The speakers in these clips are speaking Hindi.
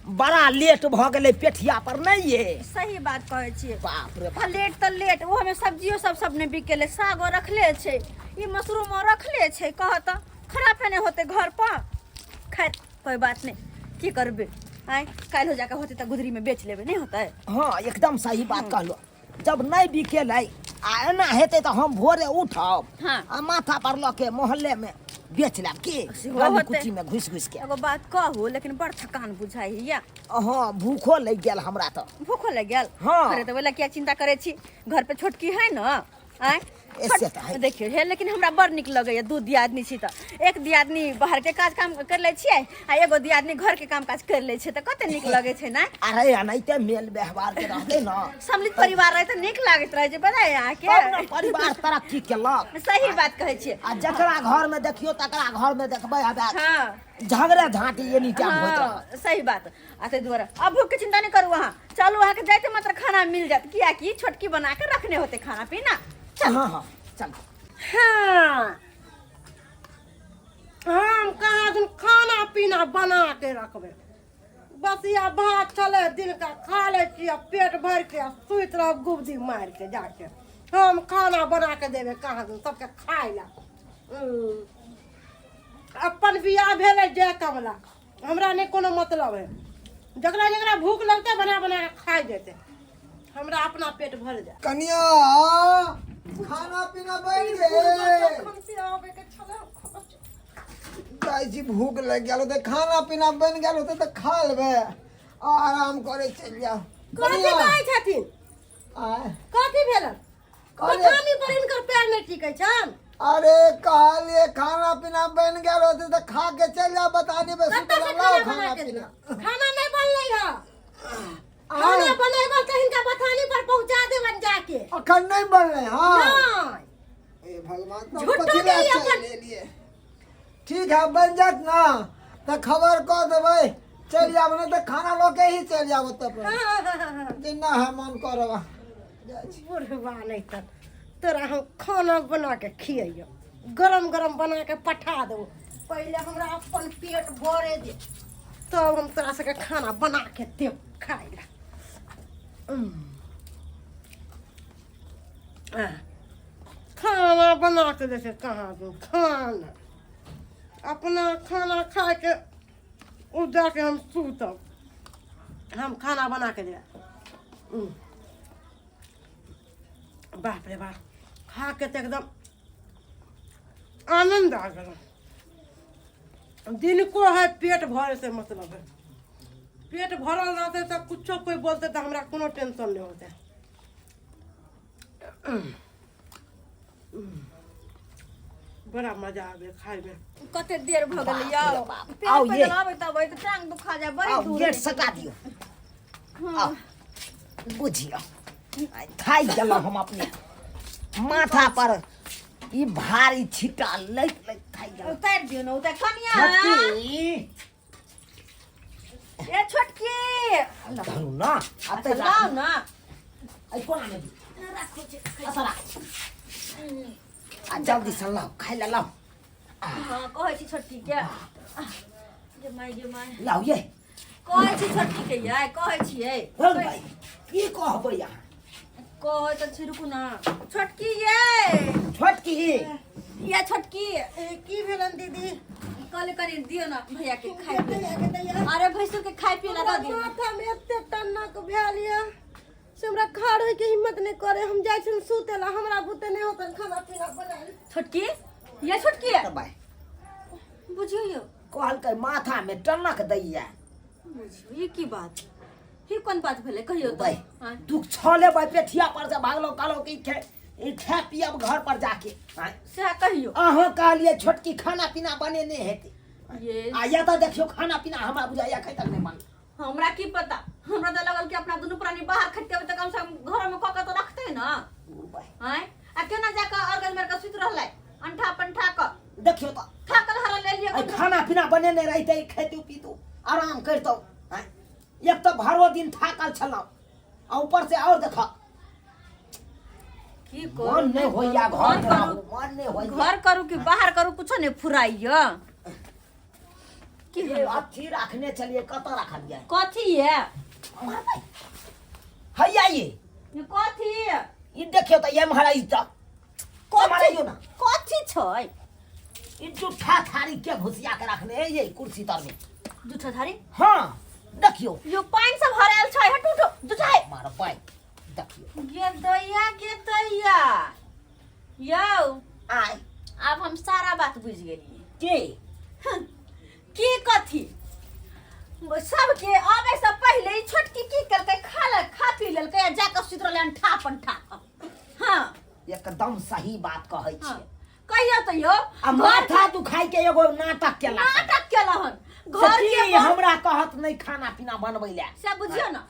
बड़ा लेट भ गेलै पेठिया पर नहीं ये। सही बात कहै छियै। बाप रे बाप। लेट तो लेट वो हमें सब्जियों सब ने बिकेले सागो रखले छै ई मशरूम रखले छै कहत खराब नहीं होते घर पर खैर कोई बात नहीं की करबे आय काल हो जाके होते त गुदरी में बेच लेबे नहीं होता है। हाँ एकदम सही बात कहलो जब नहीं बिकेलै आ एना हेतै तो हम भोरे उठब हाँ। आ माथा पर ल के मोहल्ले में बेच लेब की गली कुची में घुस के। एगो बात कहू लेकिन बड़ थकान बुझाई या। हाँ भूखो लग गेल हमरा तो। भूखो लग गेल। हाँ। अरे तो बोला क्या चिंता करे छी घर पे छोटकी है ना आय ऐसे तो है। देखियो हे लेकिन हमरा बड़ निक लगैया दू दियादनी छी त एक दियादनी बाहर के काज काम कर ले छियै आ एगो दियादनी घर के काम काज कर ले छै त कते निक लगे छै ना। अरे एनाहिते मेल व्यवहार के रहते ना सम्मिलित परिवार रहे त निक लागत रहे जे पता है यहाँ के अपना परिवार तरक्की केलक। सही बात कहै छियै। आ जकरा घर में देखियो तकरा घर में देखबै अब हाँ झगड़ा झांटी एनी टाइम होइत रहत। हाँ सही बात आते द्वारा अब भूख के चिंता नहीं करू वहाँ चलू वहाँ के जाते मात्र खाना मिल जात किया की छोटकी बना के रखने होते खाना पीना। हाँ हाँ चल हाँ हम कहाँ दिन खाना पीना बना के रखबे बस या भात चले दिन का खा ले छियै पेट भर के सुइत रह गुबदी मार के जाके हम खाना बना के देवे कहाँ दिन सबके खाए ला। अपन बियाह भेले जे कमला हमरा नहीं कोनो मतलब है जकरा जकरा भूख लगते बना बना के खाए देते हमरा अपना पेट भर जाए। कन्या खाना पीना बन गेल जी भूख लग गेल होते खाना पीना बन गेल होते तो खा लेबे आराम करे चल जाओ। कथी कहै छथिन कथी भेलन बतानी पर इनकर पैर नहीं टिकै छन। अरे कहलिए खाना पीना बन गेल होते तो खा के चल जाओ बतानी बस खाना नहीं बनलै है खाना बनेबा त हिनका बतानी पर पहुंचा देबन जाके अखन नहीं बनले। हां नहीं ए भगवान तो झूठो कथी नहीं ले अपन लिए ठीक है बन जात ना तो खबर कर देबै चल जाब ना तो खाना लोके ही चल जाब तब जिन्ना है मन करवा बुढ़वा नहीं त तोरा हम खाना बना के खियैयो गरम गरम बना के पठा देबो पहले हमरा अपन पेट भरे दे तब हम तोरा सबके खाना बना के देब खाए ला। खाना बना के देते कहाँ दो खाना अपना खाना खा के उदा के हम सूतब हम खाना बना के दे। बाप रे बाप खा के तो एकदम आनंद आ गया दिन को है पेट भरे से मतलब है पेट भरल रहते तो कुछो कोई बोलते तो हमरा कोनो टेंशन नहीं होते। बड़ा मजा आवे खाए में कते देर भ गेल आओ आओ ये आबै तब त टांग दुखा जाए बड़ी आओ दूर गेट सका दियो। आओ बुझियो खाई गेल हम अपने माथा पर ई भारी छिटा लैत लैत खाई गेल। उतार दियो न उतार कनिया ए छोटकी धनु ना आते लाओ ना आई कोना में दी राखो छै असरा आ जल्दी से लाओ खाई ला लाओ। हां कहै छी छोटकी के जे माय लाओ ये कहै छी छोटकी के ये कहै छियै हो भाई की कहबै यहाँ कहै त छी रुकू ना छोटकी ये छोटकी ये छोटकी की भेलन दीदी कल करी दियो ना भैया के खाए पिए अरे भैंसू के खाए पिए लगा दियो माथा में एते टन्नक भेल ये से हमरा खाड़ होय के हिम्मत नहीं करे हम जाय छी सुतेला हमरा बुते नहीं होतन खाना पीना बनाए। छोटकी ये छोटकी भाई बुझियो यो कहल के माथा में टनक दैया बुझियो ये की बात ही कौन बात भेले कहियो तो भाई दुख छले भाई पेठिया पर से भागलो कालो की खा पियब घर पर जाके से कहियो अहाँ कहलिए छोटकी खाना पीना बने नहीं हेते ये आया तो देखियो खाना पीना हमरा बुझाया खै तक नहीं बन हमरा की पता हमरा तो लगल कि अपना दुनु प्राणी बाहर खटते हो त कम से कम घर में कक तो रखते ना हैं आ केना जाके अर्गल मेर के सुत रहले अंठा पंठा क देखियो तो थाकल हरा ले लियो खाना पीना बने नहीं रहते खेतू पीतू आराम करतो एक तो भरो दिन थाकल छलौ आ ऊपर से और देखा की मन नहीं होइया घर करू मन नहीं होइया घर करू कि बाहर करू कुछ नहीं फुराइयो की ये अथी रखने चलिए कतऽ रखल जाए कथी है हैया ये कथी ई देखियो त ये महाराज त महाराज ना कथी छै ई जूठा थारी के घुसिया के रखने है ये कुर्सी तर में जूठा थारी हाँ देखियो यो पानी सब भरल छै हटू उठो जूठा मारो पाई देखियो गे दैया यौ आय अब हम सारा बात बुझ गेलिए के की कथी सबके आवे से पहले ई छोटकी की करके खा पी लेलकै आ जाके सुत रहलै ठापन हाँ एकदम सही बात कहै हाँ। छी कहियो तो यो आ माथा दुखाई के एगो नाटक केला नाटक केलहन घर घर के हमरा कहत नहीं खाना पीना बनबै ले से बुझियो ना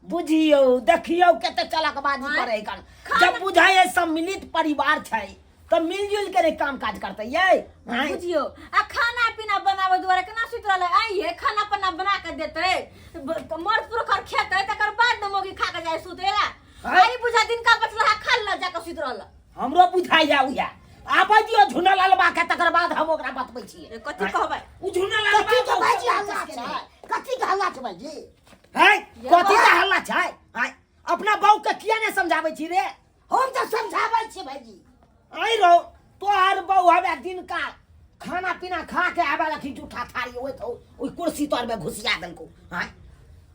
बुझियो देखियो कते चलकबाजी हाँ। करे कन जब बुझाए सम्मिलित परिवार छै तो मिलजुल के काम काज करते ये हाँ? बुझियो आ खाना पीना बनावे दुआरे केना सुत रहलै आइए खाना पीना बना के देतै मर्द पुरुष खेतै तकर बाद न मोगी खा के जाय सुतेला हाँ। आई बुझा दिन का बचला खा ल जाके सुत रहल हमरो बुझाइ जाउया आबै दियो झुना लालबा के तकर बाद हम ओकरा बतबै छियै कथी कहबै उ झुना लालबा कथी के भाईजी हल्ला छै कथी के हल्ला छै भाईजी है कथी के हल्ला छै है अपना बहू के किया ने समझाबै छी रे हम तो समझाबै छी भाईजी आई रो तोहर बहू हवे दिन का खाना पीना खा के आबे रखी जूठा थारी ओइ तो ओइ कुर्सी तर में घुसिया देलको हैं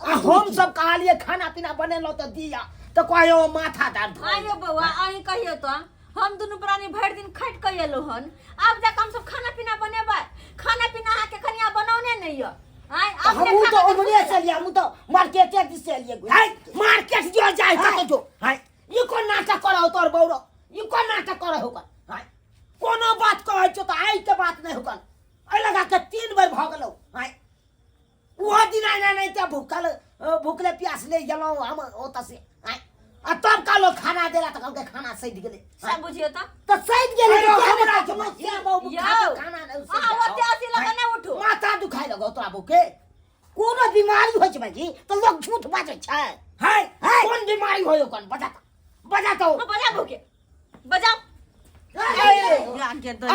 आ हम सब कहलिए खाना पीना बनेलो त दिया तो कहियो माथा दर्द आइयो बउआ आई कहियो तो हम दुनू प्राणी भर दिन खट के एलो हन अब जाके हम सब खाना पीना बनेबै खाना पीना आके कनिया बनौने नहीं यो आई अपने हम तो खा के ओमरे से लिया हम तो मार्केट से लिए है मार्केट जो जाए कत जो है ई कोन नाटक करौ तोर बौरो ई कोन नाटक करौ होकर है कोनो बात कहै छ त आई के बात नहीं होकर आई लगा के 3 बार भ गेलौ है वो दिन आना नहीं त भूखले प्यास ले गेलौ हम ओत से है आ तब कालो खाना देला त कहलके खाना सैध गेले सब बुझियो त सैध गेले हमरा के मसिया बहु खाना नहीं आ ओते आसी लगा ना उठो माथा दुखाइ लगो तोरा बुके कोनो बीमारी होइ छै भाईजी तो लोग झूठ बाजै छै है कोन बीमारी होयो कोन बजा तो बजा भूके बजाओ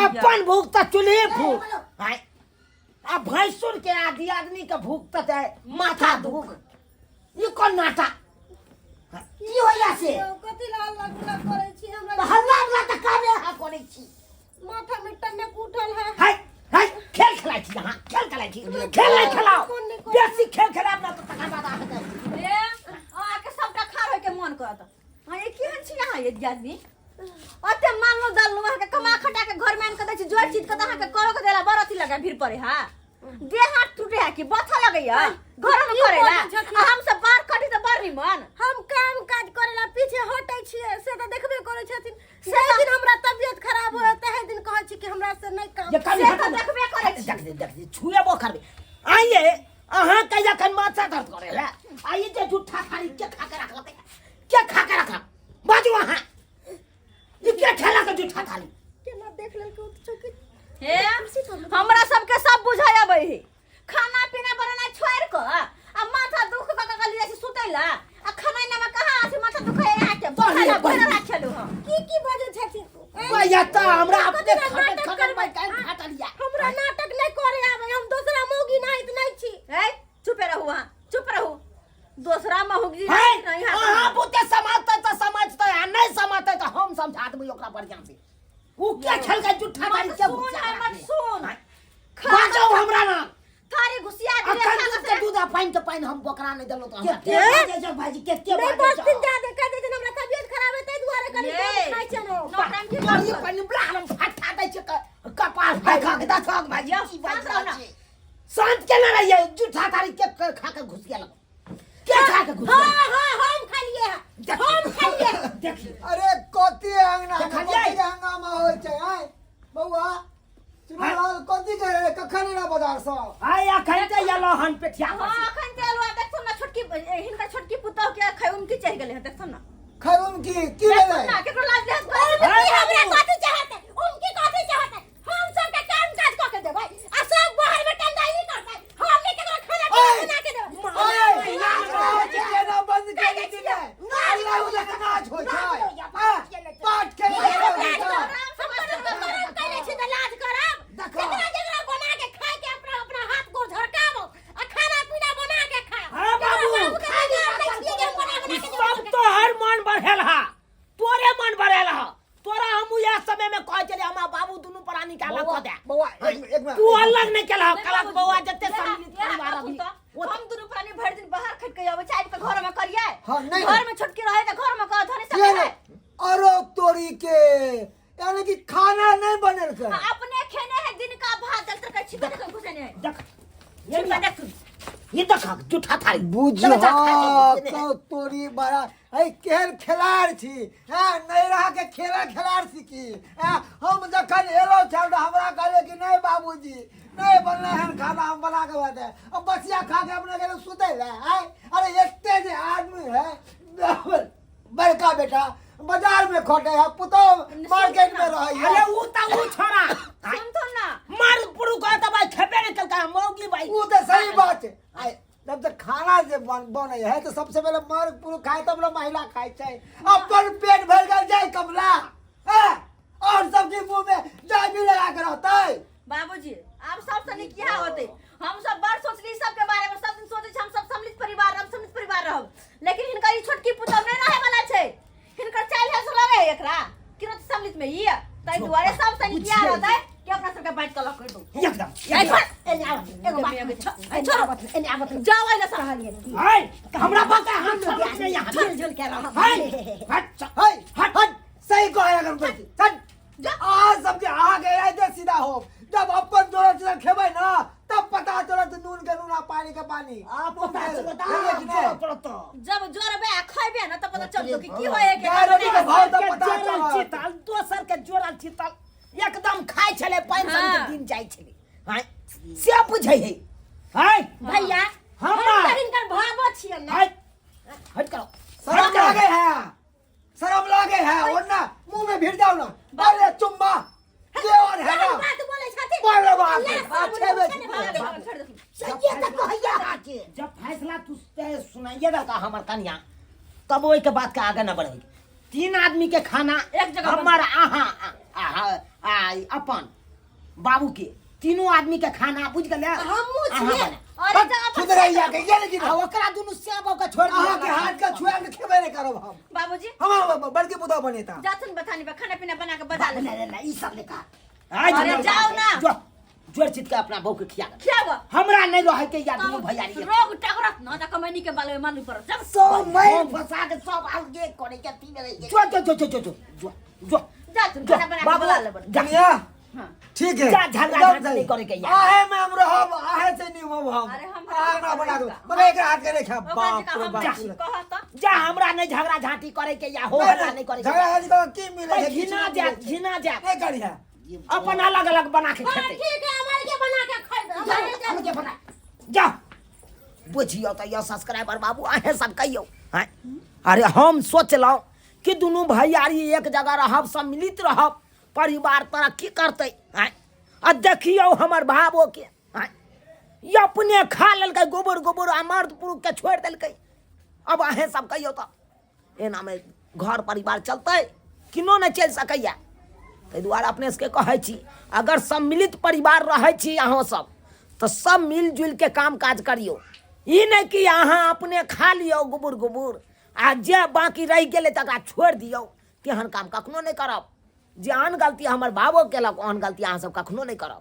अपन भूख त चुल्हे भूख है आ भैंसुर के आदि आदमी के भूख त माथा दुख ई कोन नाटक ई होया से कथी ला हल्ला गुल्ला करै छी हमरा तो हल्ला हल्ला त काबे हा करै छी माथा में टन्ने उठल है है खेल खेलाइ छी हां खेल खेलाइ छी खेल नहीं खेलाओ बेसी खेल खेलाब ना त तकर बाद आके ए आके सबटा खा रहे के मन करत हां ये केहन छी यहाँ ये आदमी ओते मानलो दालनो के कमा खटा के घर में आन के दै छी जोर चीज के अहाँ के करो के देला बरती लगा भीड़ पड़े हां देह हाथ टूटे है कि बथा लगैया घर में करेला हम सब बाहर कटी त बड़ निमन हम काम काज करेला पीछे हटै छियै से त देखबे करै छथिन से दिन हमरा तबियत खराब होय तहे दिन कहै छी कि हमरा से नहीं काम ये कभी से त देखबे करै छी देख छुएबो करबे आइए अहाँ के जखन माथा दर्द करेला आइए जे झूठा थारी के खा के रखलते के खा के रखा बाजू अहाँ ये के खेला के झूठा थारी केना देख लेल के चौकी हे हमरा सबके सब बुझाय अबै है खाना पीना बनाना छोड़ क आ माथा दुख क गली जाय सुतैला आ खाना में कहां से माथा दुख है यहाँ के बहरा बहरा राखलु हम की बजे छथिन भैया त हमरा अपने खटक खटक में कान फाट लिया हमरा नाटक नहीं करे आवे हम दूसरा मौगी नहीं छी ए चुप रहू वहां चुप रहू दूसरा मौगी है नहीं अहाँ बुते समझते त समझते आ नहीं समझते त हम समझा देबै ओकरा बढ़िया से उ के खेल के झूठा थारी के सुन हमर सुन बाजो हमरा ना थारी घुसिया दे अखन के दूध आ पानी हम बोकरा नहीं देलो त हमरा के भाईजी के नहीं बस दिन ज्यादा कह दे हमरा तबियत खराब है तै दुआरे कनी खाइ छै नो नौटंकी पानी पानी ब्लाम फटा दै छै कपाल खा के दसक भाईजी की बात छै शांत के ना रहिए झूठा थारी के खा के घुस गेल के खा के घुस गेल हां हम खा लिए हम खा लिए देखिए अरे कथी अंगना देखलियै? कथी हंगामा होइ छै आय बौआ चुनाल कथी के कखन ना बाजार सँ आय अखन ते यलो हन पेठिया हां अखन तेलवा देखो ना छोटकी हिनका छोटकी पुतौ के खैउन की चढ़ गेले देखो ना खैरुन की लेले ना केकरो लाज देहत हमरा कथि चाहते उनकी कथि चाहते हम सब के काम काज क के देबै आ सब बाहर में टंडाई करते हम नहीं केकरो खाना पीना बना के देबै ओए नाच के ना बंद कर दी ने अल्लाह उला के नाच होइ छै पाठ के हम तो लाज करब जकरा बना के खाए के अपना अपना हाथ गोड़ हाँ, नहीं, घर में छोटकी रहे तो घर में कह धनी सब ये है। अरो तोरी के यानी कि खाना नहीं बनल के अपने खेने है दिन का भात दल तक छिपा के घुसने है। देख ये देख ये देख जूठा थारी बुझ तो तोरी बड़ा है केहन खिलाड़ छी हां नहीं रहा के खिलाड़ सीखी हां हम जखन एलो छल हमरा कहले कि नहीं बाबूजी नहीं बनले हन खाना हम बना के बात है अब बसिया खा के अपने गेले सुते ले हां अरे एते जे आदमी है बड़का बेटा बाजार में खोटे है पुतो मार्केट में रही है अरे ऊ छोरा सुन तो ना मार पुरु का त भाई खेबे न कल मौगी भाई वो तो सही बात है आए जब तक खाना जे बने है तो सबसे पहले मार पुरु खाए तब लोग महिला खाए चाहे अपन पेट भर कर जाए कमला हैं? और सबके मुंह में जाय भी लगा कर होता है बाबूजी आप सब सनी क्या होते हम सब बार सोचली सब के बारे में सब दिन सोचे हम सब सम्मिलित परिवार हम सम्मिलित परिवार रहब लेकिन इनका ई छोटकी पुतौ नहीं रहे वाला छै इनकर चाइल्ड है लगे एकरा किनो सम्मिलित में ये तै दुआरे सब सनी क्या होता है कि अपना सब के बात कल कर दो एकदम एने आव एगो बात छोड़ो एने आव जाओ आइले सरहालिए हाय हमरा बाका हम सब नहीं यहां झुल के रह हाय हट हट सही कहे अगर बेटी हट आज सबके आगे आए सीधा हो जब अपन जोड़ा चला खेबै ना तब पता चलत नून के नून पानी के पानी आप पता चलता पड़तो जब जोरबे खइबे ना तब पता चलतो कि की होय गाड़ी के भाव तब पता जोरल चलत चितल दोसर के जोरल चितल एकदम खाय छले पेंशन के दिन जाय छले हाय से बुझै है हाय भैया हम इनकर भागो छियै ना हाय हट करो शर्म लागे है शर्म लागे है वरना मुंह में भिड़ जाओ ना अरे चुम्मा ये और है ना बात बोले छथि बोले बात अच्छे में सही तक कहैया आके जब फैसला तू सुनाइए का हमर कन्या तब ओई के बात के आगे न बढ़े 3 आदमी के खाना एक जगह हमर अपन बाबू के तीनों आदमी के खाना बुझ गेले हमहु छियै और एक जगह पर सुधरैया के ये लेकिन आ ओकरा दुनु सेब के छोड़ अहाँ के हाथ का छुआ के खेबे नहीं करब हम बाबूजी हम बड़के पुता बनेता जातन बतानी पे खाना पीना बना के बजा ले ले ई सब लेका अरे जाओ ना। जो जोर चित के अपना बहू के खिया खियाबो हमरा नहीं रहे के याद नहीं भैया रे रोग टकरत न त कमैनी के बाले में मालूम पड़त जब सो मैं फसा के सब आगे करे के तीन रहे जो जातन खाना बना के बजा ले जनिया हां ठीक है जा झगड़ा नहीं करे के यार आहे में हम रहब आहे से नहीं हम अरे हम हमरा बना दो मगर एक हाथ के रेखा बाप रे बाप कहत जा हमरा नहीं झगड़ा झांटी करे के या हो हल्ला नहीं करे झगड़ा हाजी को की मिले के घिना जा नहीं करी है अपन अलग अलग बना के हां खेते ठीक है हमारे के बना के खाइ हम के बना जा बुझियो तो यो सब्सक्राइबर बाबू आहे सब कहियो हैं अरे हम सोचलौ कि दोनों भैयारी एक जगह रहब सम्मिलित रहब परिवार तरक्की करते हैं आ देखियो हमर भावो के हैं ये अपने खा ललकै गोबर आ मर्द पुरुष के छोड़ देलकै अब आहे सब कहियो तो एना में घर परिवार चलते किनो नहीं चल सकैया ताहि दुआरे अपने सबके कहै छी अगर सम्मिलित परिवार रहै छी अहाँ सब तो सब मिलजुल के काम काज करियो ई नहीं कि अहाँ अपने खा लियो गोबर आ जे बाकी रह गेलै तकरा छोड़ दियो तेहन काम कखनो नहीं करब जे आन गलती हमर बाबो केलक ओहन गलती अहाँ सब कखनो नहीं करब